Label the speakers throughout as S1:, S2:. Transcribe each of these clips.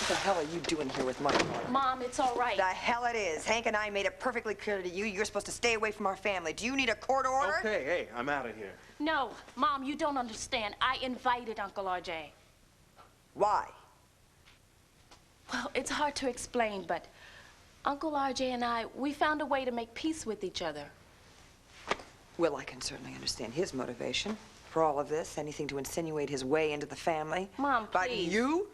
S1: What the hell are you doing here with my daughter?
S2: Mom, it's all right.
S1: The hell it is. Hank and I made it perfectly clear to you you're supposed to stay away from our family. Do you need a court order?
S3: Okay, hey, I'm out of here.
S2: No, Mom, you don't understand. I invited Uncle R.J.
S1: Why?
S2: Well, it's hard to explain, but Uncle R.J. and we found a way to make peace with each other.
S1: Well, I can certainly understand his motivation for all of this, anything to insinuate his way into the family.
S2: Mom, please.
S1: But you,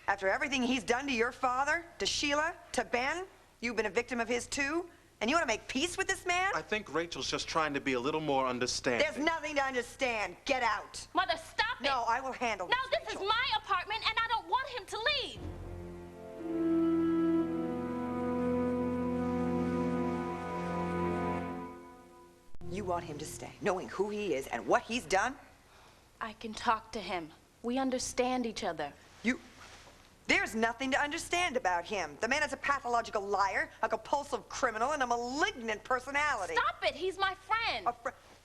S1: after everything he's done to your father, to Sheila, to Ben, you've been a victim of his too, and you want to make peace with this man?
S3: I think Rachel's just trying to be a little more understanding.
S1: There's nothing to understand. Get out.
S2: Mother, stop it.
S1: No, I will handle this.
S2: No, this is my apartment, and I don't want him to leave.
S1: You want him to stay, knowing who he is and what he's done?
S2: I can talk to him. We understand each other.
S1: There's nothing to understand about him. The man is a pathological liar, a compulsive criminal, and a malignant personality.
S2: Stop it! He's my friend.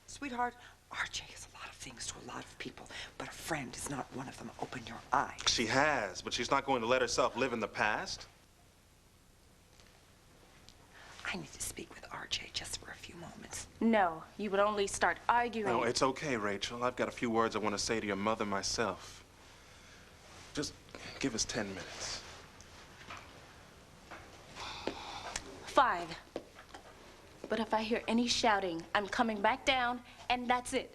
S1: Sweetheart, R.J. is a lot of things to a lot of people, but a friend is not one of them. Open your eyes.
S3: She has, but she's not going to let herself live in the past.
S1: I need to speak with R.J. just for a few moments.
S2: No, you would only start arguing.
S3: No, it's okay, Rachel. I've got a few words I want to say to your mother myself. Just give us 10 minutes.
S2: 5. But if I hear any shouting, I'm coming back down, and that's it.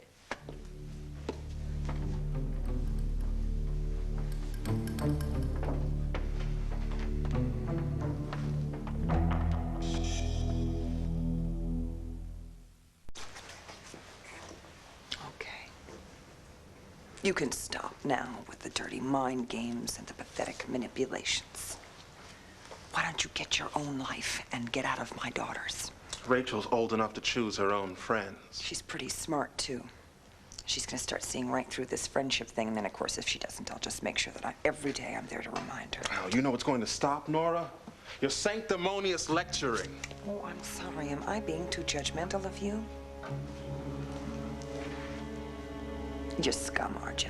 S1: You can stop now with the dirty mind games and the pathetic manipulations. Why don't you get your own life and get out of my daughter's?
S3: Rachel's old enough to choose her own friends.
S1: She's pretty smart, too. She's gonna start seeing right through this friendship thing, and then, of course, if she doesn't, I'll just make sure that every day I'm there to remind her.
S3: Oh, you know what's going to stop, Nora? Your sanctimonious lecturing.
S1: Oh, I'm sorry. Am I being too judgmental of you? You're scum, R.J.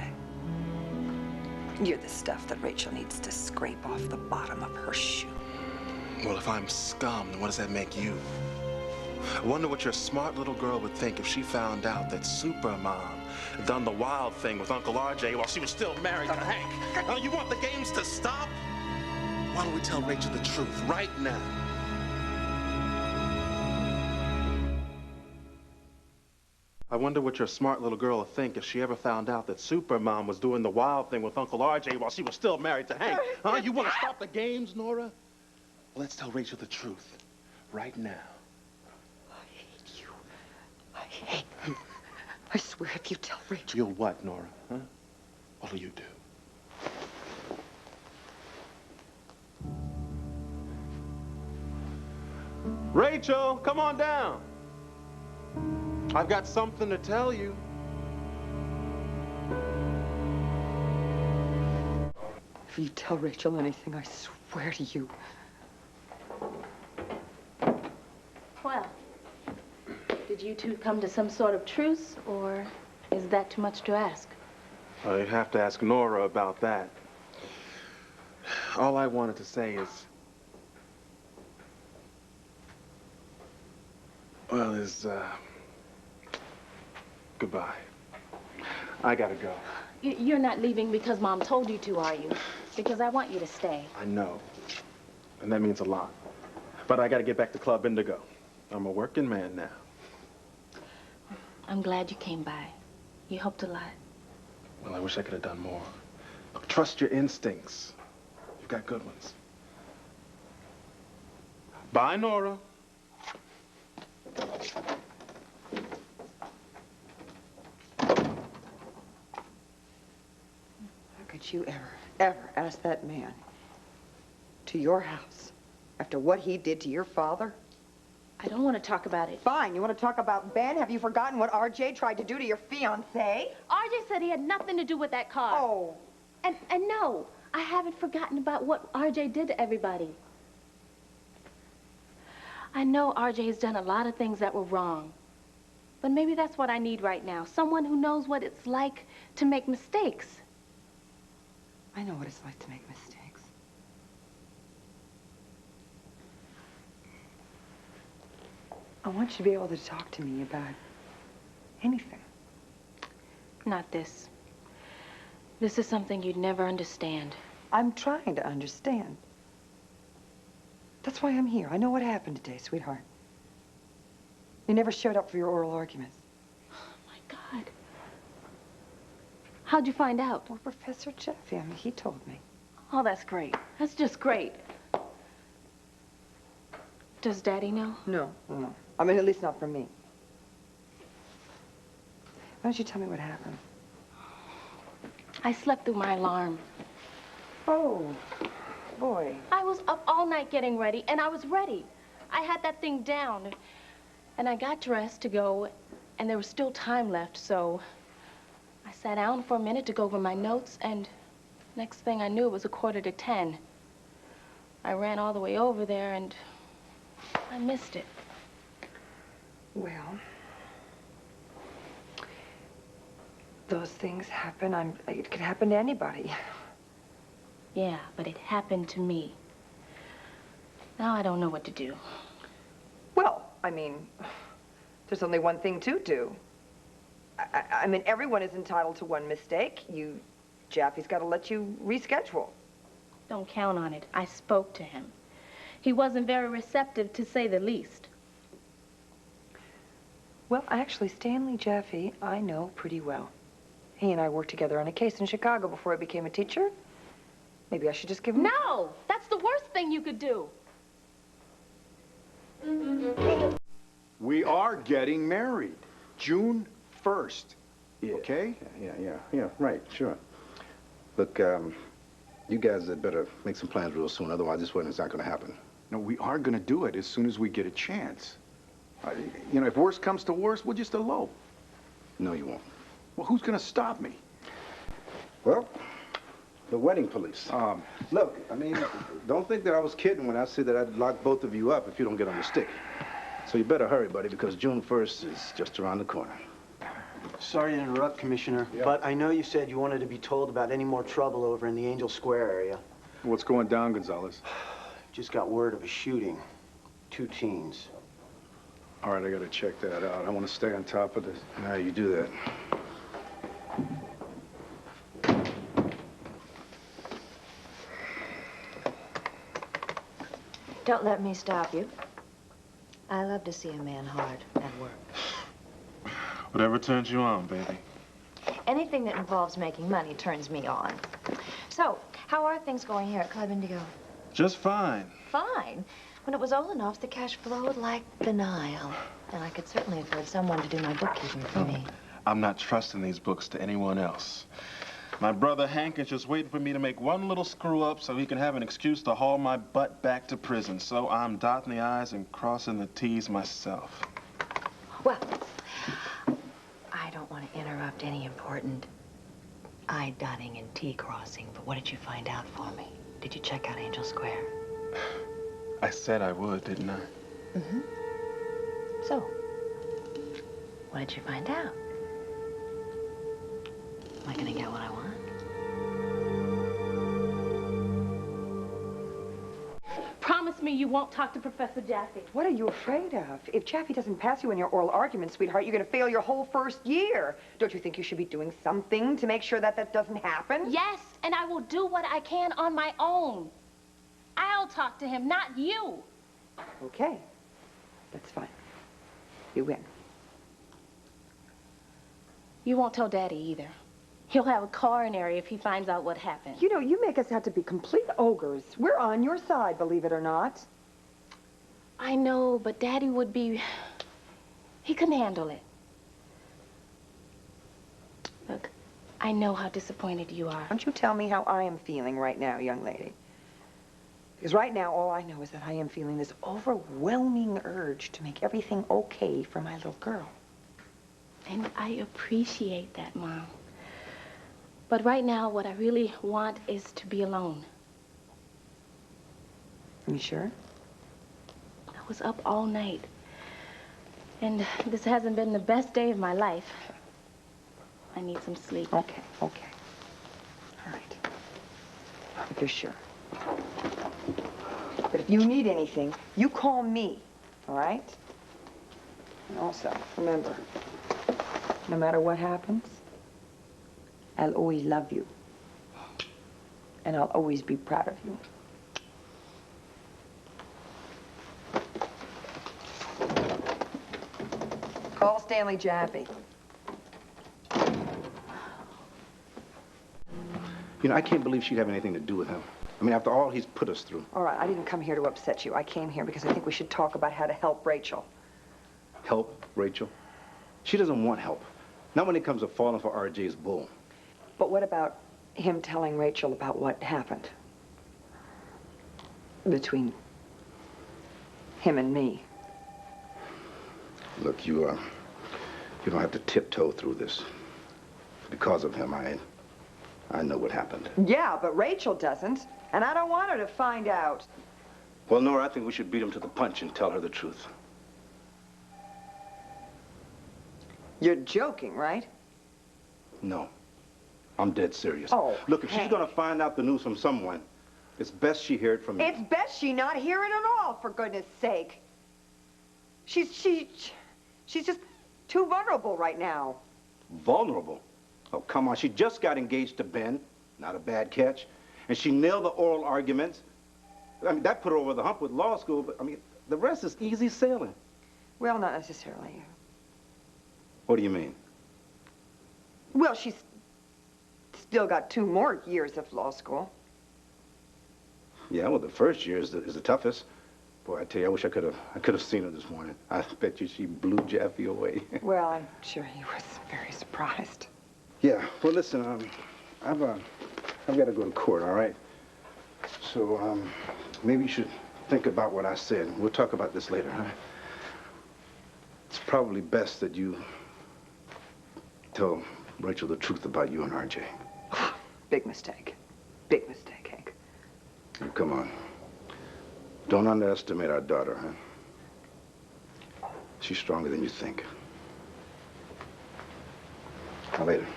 S1: You're the stuff that Rachel needs to scrape off the bottom of her shoe.
S3: Well, if I'm scum, then what does that make you? I wonder what your smart little girl would think if she found out that Supermom had done the wild thing with Uncle R.J. while she was still married to Hank. Now, you want the games to stop? Why don't we tell Rachel the truth right now? I wonder what your smart little girl will think if she ever found out that Supermom was doing the wild thing with Uncle R.J. while she was still married to Hank. Huh? You want to stop the games, Nora? Well, let's tell Rachel the truth right now.
S1: I hate you. I hate you. I swear if you tell Rachel...
S3: You'll what, Nora? Huh? What'll you do? Rachel, come on down. I've got something to tell you.
S1: If you tell Rachel anything, I swear to you.
S2: Well, did you two come to some sort of truce, or is that too much to ask?
S3: Well, you'd have to ask Nora about that. All I wanted to say is... Well, goodbye. I gotta go.
S2: You're not leaving because Mom told you to, are you? Because I want you to stay.
S3: I know. And that means a lot. But I gotta get back to Club Indigo. I'm a working man now.
S2: I'm glad you came by. You helped a lot.
S3: Well, I wish I could have done more. Look, trust your instincts. You've got good ones. Bye, Nora.
S1: How could you ever ask that man to your house after what he did to your father?
S2: I don't want to talk about it.
S1: Fine. You want to talk about Ben? Have you forgotten what R.J. tried to do to your fiancé?
S2: R.J. said he had nothing to do with that car.
S1: Oh.
S2: And no, I haven't forgotten about what R.J. did to everybody. I know R.J. has done a lot of things that were wrong. But maybe that's what I need right now. Someone who knows what it's like to make mistakes.
S1: I know what it's like to make mistakes. want you to be able to talk to me about anything.
S2: Not this. This is something you'd never understand.
S1: I'm trying to understand. That's why I'm here. I know what happened today, sweetheart. You never showed up for your oral arguments.
S2: Oh, my God. How'd you find out?
S1: Well, Professor Jeffy, I mean, he told me.
S2: Oh, that's great. That's just great. Does Daddy know?
S1: No. I mean, at least not from me. Why don't you tell me what happened?
S2: I slept through my alarm.
S1: Oh, boy.
S2: I was up all night getting ready, and I was ready. I had that thing down. And I got dressed to go, and there was still time left, so I sat down for a minute to go over my notes, and next thing I knew, it was 9:45. I ran all the way over there, and I missed it.
S1: Well, those things happen. It could happen to anybody.
S2: Yeah, but it happened to me. Now I don't know what to do.
S1: Well, I mean, there's only one thing to do. I mean, everyone is entitled to one mistake. Jaffe's got to let you reschedule.
S2: Don't count on it. I spoke to him. He wasn't very receptive, to say the least.
S1: Well, actually, Stanley Jaffe, I know pretty well. He and I worked together on a case in Chicago before I became a teacher. Maybe I should just give him...
S2: No! That's the worst thing you could do.
S4: We are getting married. June 1st.
S5: Yeah.
S4: Okay?
S5: Yeah, right, sure. Look, you guys had better make some plans real soon, otherwise this wedding's not gonna happen.
S4: No, we are gonna do it as soon as we get a chance. You know, if worst comes to worst, we'll just elope.
S5: No, you won't.
S4: Well, who's gonna stop me?
S5: Well, the wedding police. Look, I mean, don't think that I was kidding when I said that I'd lock both of you up if you don't get on the stick. So you better hurry, buddy, because June 1st is just around the corner.
S6: Sorry to interrupt, Commissioner, but I know you said you wanted to be told about any more trouble over in the Angel Square area.
S4: What's going down, Gonzalez?
S6: Just got word of a shooting. 2 teens.
S4: All right, I gotta check that out. I want to stay on top of this.
S5: Now you do that.
S7: Don't let me stop you. I love to see a man hard at work.
S3: Whatever turns you on, baby.
S7: Anything that involves making money turns me on. So, how are things going here at Club Indigo?
S3: Just fine.
S7: Fine. When it was Olenoff's, the cash flowed like the Nile. And I could certainly afford someone to do my bookkeeping for me.
S3: I'm not trusting these books to anyone else. My brother Hank is just waiting for me to make one little screw up so he can have an excuse to haul my butt back to prison. So I'm dotting the I's and crossing the T's myself.
S7: Well, I don't want to interrupt any important I dotting and T crossing, but what did you find out for me? Did you check out Angel Square?
S3: I said I would, didn't I?
S7: Mm-hmm. So, what did you find out? Am I gonna get what I want?
S2: Promise me you won't talk to Professor Jaffe.
S1: What are you afraid of? If Jaffe doesn't pass you in your oral argument, sweetheart, you're going to fail your whole first year. Don't you think you should be doing something to make sure that that doesn't happen?
S2: Yes, and I will do what I can on my own. I'll talk to him, not you.
S1: Okay. That's fine. You win.
S2: You won't tell Daddy either. He'll have a coronary if he finds out what happened.
S1: You know, you make us out to be complete ogres. We're on your side, believe it or not.
S2: I know, but Daddy would be... He couldn't handle it. Look, I know how disappointed you are.
S1: Why don't you tell me how I am feeling right now, young lady? Because right now, all I know is that I am feeling this overwhelming urge to make everything okay for my little girl.
S2: And I appreciate that, Mom. But right now, what I really want is to be alone.
S1: You sure?
S2: I was up all night. And this hasn't been the best day of my life. I need some sleep.
S1: Okay. All right. If you're sure. But if you need anything, you call me, all right? And also, remember, no matter what happens, I'll always love you. And I'll always be proud of you. Call Stanley Jaffe.
S5: You know, I can't believe she'd have anything to do with him. I mean, after all he's put us through.
S1: All right, I didn't come here to upset you. I came here because I think we should talk about how to help Rachel.
S5: Help Rachel? She doesn't want help. Not when it comes to falling for R.J.'s bull.
S1: But what about him telling Rachel about what happened between him and me?
S5: Look, you don't have to tiptoe through this. Because of him, I know what happened.
S1: Yeah, but Rachel doesn't, and I don't want her to find out.
S5: Well, Nora, I think we should beat him to the punch and tell her the truth.
S1: You're joking, right?
S5: No. I'm dead serious.
S1: Oh,
S5: look, if she's
S1: Hank.
S5: gonna find out the news from someone, it's best she hear it from me.
S1: It's best she not hear it at all, for goodness sake. She's just too vulnerable right now.
S5: Vulnerable? Oh, come on. She just got engaged to Ben. Not a bad catch. And she nailed the oral arguments. I mean, that put her over the hump with law school, but, I mean, the rest is easy sailing.
S1: Well, not necessarily.
S5: What do you mean?
S1: Well, she's still got 2 more years of law school.
S5: Yeah, well, the first year is the toughest. Boy, I tell you, I wish I could have seen her this morning. I bet you she blew Jaffe away.
S1: Well, I'm sure he was very surprised.
S5: Yeah, well, listen, I've got to go to court, all right? So, maybe you should think about what I said. We'll talk about this later, huh? It's probably best that you tell Rachel the truth about you and R.J.
S1: Big mistake. Big mistake, Hank.
S5: Oh, come on. Don't underestimate our daughter, huh? She's stronger than you think. Now, later.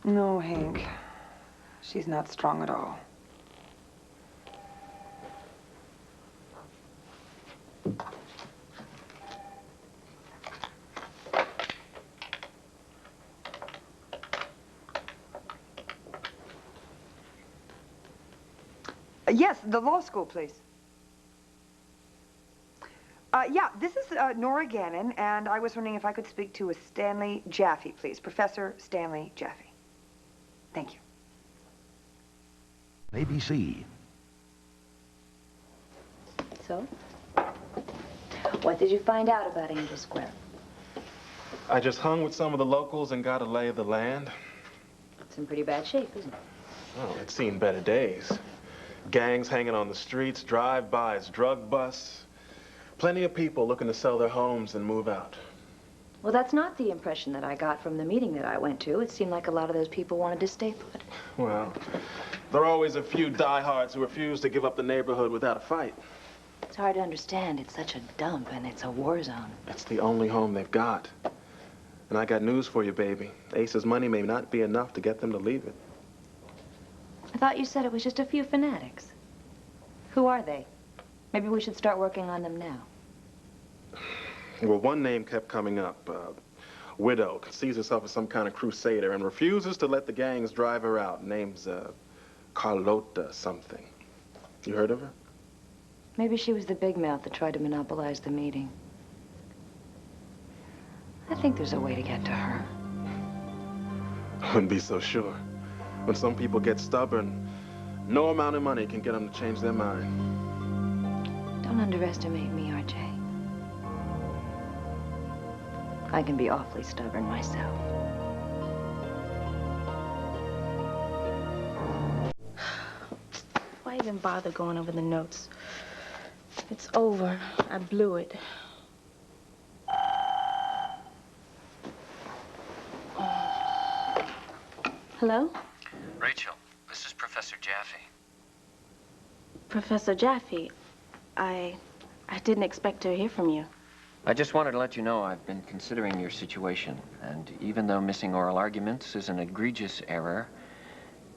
S1: No, Hank. She's not strong at all. Yes, the law school, please. Yeah, this is Nora Gannon, and I was wondering if I could speak to a Stanley Jaffe, please. Professor Stanley Jaffe. Thank you.
S8: ABC.
S7: So? What did you find out about Angel Square?
S3: I just hung with some of the locals and got a lay of the land.
S7: It's in pretty bad shape, isn't it?
S3: Oh, it's seen better days. Gangs hanging on the streets, drive-bys, drug busts. Plenty of people looking to sell their homes and move out.
S7: Well, that's not the impression that I got from the meeting that I went to. It seemed like a lot of those people wanted to stay put.
S3: Well, there are always a few diehards who refuse to give up the neighborhood without a fight.
S7: It's hard to understand. It's such a dump, and it's a war zone.
S3: It's the only home they've got. And I got news for you, baby. Ace's money may not be enough to get them to leave it.
S7: I thought you said it was just a few fanatics. Who are they? Maybe we should start working on them now.
S3: Well, one name kept coming up. Widow, sees herself as some kind of crusader and refuses to let the gangs drive her out. Name's Carlota something. You heard of her?
S7: Maybe she was the big mouth that tried to monopolize the meeting. I think there's a way to get to her.
S3: I wouldn't be so sure. When some people get stubborn, no amount of money can get them to change their mind.
S7: Don't underestimate me, R.J. I can be awfully stubborn myself.
S2: Why even bother going over the notes? It's over. I blew it. Hello?
S9: Rachel, this is Professor Jaffe.
S2: Professor Jaffe, I didn't expect to hear from you.
S9: I just wanted to let you know I've been considering your situation, and even though missing oral arguments is an egregious error,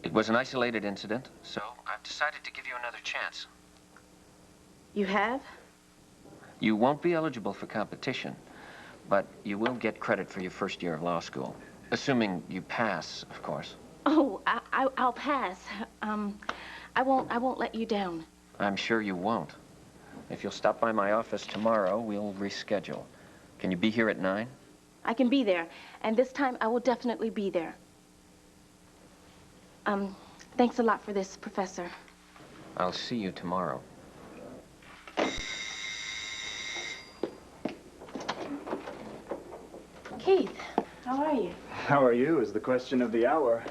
S9: it was an isolated incident, so I've decided to give you another chance.
S2: You have?
S9: You won't be eligible for competition, but you will get credit for your first year of law school. Assuming you pass, of course.
S2: Oh, I'll pass. I won't let you down.
S9: I'm sure you won't. If you'll stop by my office tomorrow, we'll reschedule. Can you be here at 9?
S2: I can be there, and this time I will definitely be there. Thanks a lot for this, Professor.
S9: I'll see you tomorrow.
S2: Keith, how are you?
S8: How are you is the question of the hour.